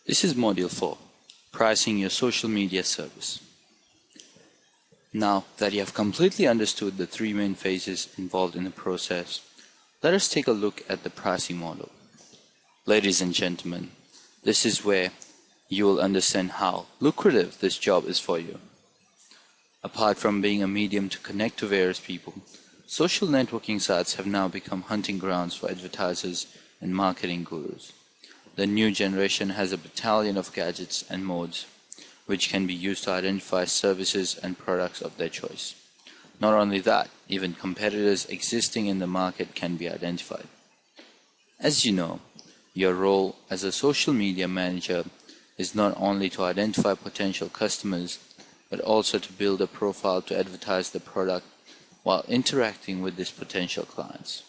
This is Module 4, Pricing Your Social Media Service. Now that you have completely understood the three main phases involved in the process, let us take a look at the pricing model. Ladies and gentlemen, this is where you will understand how lucrative this job is for you. Apart from being a medium to connect to various people, social networking sites have now become hunting grounds for advertisers and marketing gurus. The new generation has a battalion of gadgets and modes which can be used to identify services and products of their choice. Not only that, even competitors existing in the market can be identified. As you know, your role as a social media manager is not only to identify potential customers, but also to build a profile to advertise the product while interacting with these potential clients.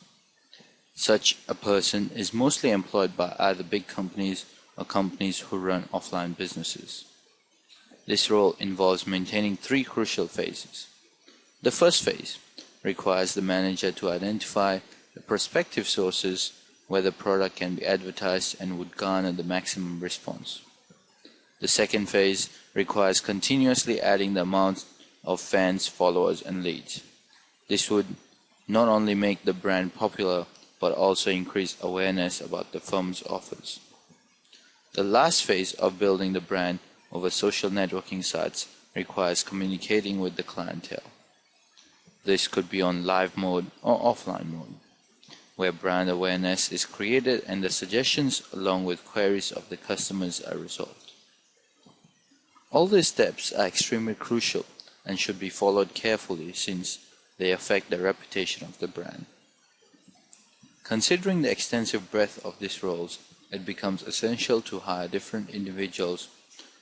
Such a person is mostly employed by either big companies or companies who run offline businesses. This role involves maintaining three crucial phases. The first phase requires the manager to identify the prospective sources where the product can be advertised and would garner the maximum response. The second phase requires continuously adding the amount of fans, followers, and leads. This would not only make the brand popular, but also increase awareness about the firm's offers. The last phase of building the brand over social networking sites requires communicating with the clientele. This could be on live mode or offline mode, where brand awareness is created and the suggestions along with queries of the customers are resolved. All these steps are extremely crucial and should be followed carefully since they affect the reputation of the brand. Considering the extensive breadth of these roles, it becomes essential to hire different individuals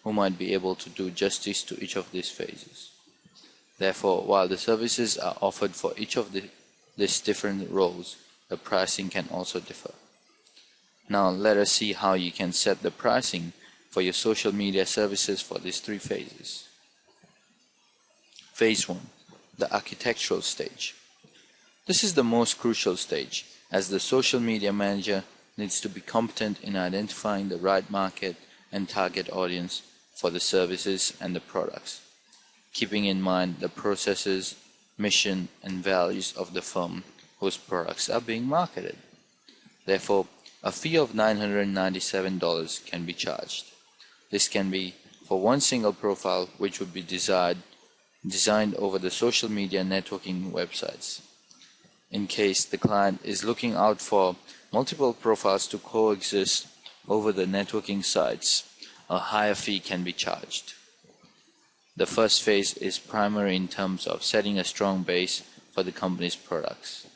who might be able to do justice to each of these phases. Therefore, while the services are offered for each of these different roles, the pricing can also differ. Now let us see how you can set the pricing for your social media services for these three phases. Phase 1. The architectural stage. This is the most crucial stage, as the social media manager needs to be competent in identifying the right market and target audience for the services and the products, keeping in mind the processes, mission, and values of the firm whose products are being marketed. Therefore, a fee of $997 can be charged. This can be for one single profile which would be designed over the social media networking websites. In case the client is looking out for multiple profiles to coexist over the networking sites, a higher fee can be charged. The first phase is primary in terms of setting a strong base for the company's products.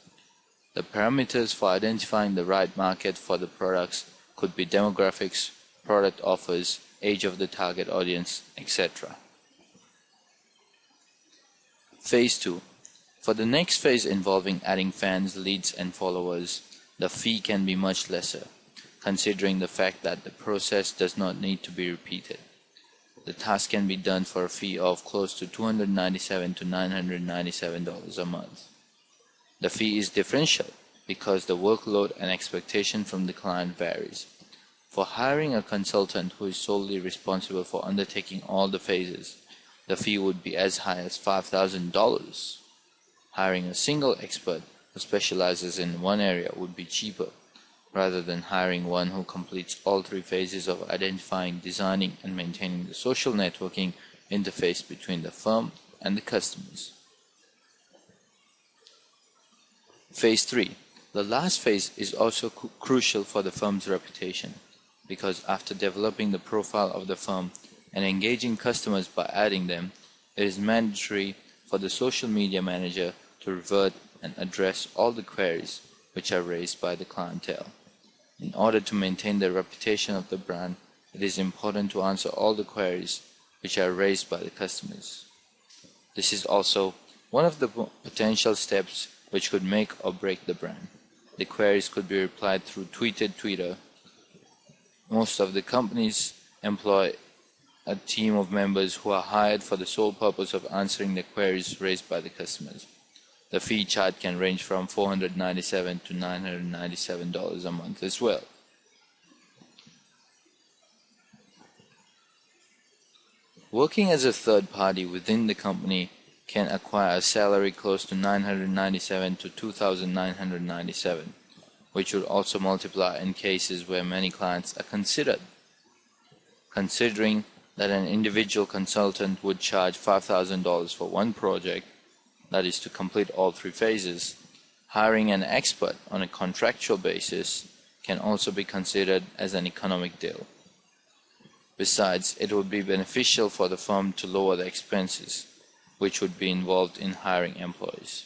The parameters for identifying the right market for the products could be demographics, product offers, age of the target audience, etc. Phase 2. For the next phase involving adding fans, leads, and followers, the fee can be much lesser, considering the fact that the process does not need to be repeated. The task can be done for a fee of close to $297 to $997 a month. The fee is differential because the workload and expectation from the client varies. For hiring a consultant who is solely responsible for undertaking all the phases, the fee would be as high as $5,000. Hiring a single expert who specializes in one area would be cheaper, rather than hiring one who completes all three phases of identifying, designing, and maintaining the social networking interface between the firm and the customers. Phase 3. The last phase is also crucial for the firm's reputation, because after developing the profile of the firm and engaging customers by adding them, it is mandatory for the social media manager to revert and address all the queries which are raised by the clientele. In order to maintain the reputation of the brand, it is important to answer all the queries which are raised by the customers. This is also one of the potential steps which could make or break the brand. The queries could be replied through Twitter. Most of the companies employ a team of members who are hired for the sole purpose of answering the queries raised by the customers. The fee charge can range from $497 to $997 a month as well. Working as a third party within the company can acquire a salary close to 997 to 2,997, which would also multiply in cases where many clients are considered. Considering that an individual consultant would charge $5,000 for one project, that is to complete all three phases, hiring an expert on a contractual basis can also be considered as an economic deal. Besides, it would be beneficial for the firm to lower the expenses, which would be involved in hiring employees.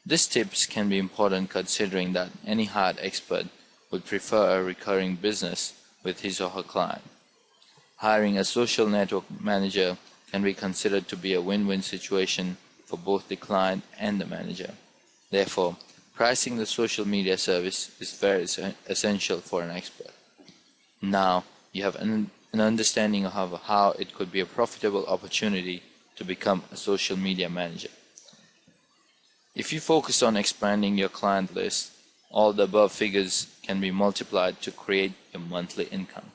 These tips can be important considering that any hired expert would prefer a recurring business with his or her client. Hiring a social network manager can be considered to be a win-win situation for both the client and the manager. Therefore, pricing the social media service is very essential for an expert. Now, you have an understanding of how it could be a profitable opportunity to become a social media manager. If you focus on expanding your client list, all the above figures can be multiplied to create a monthly income.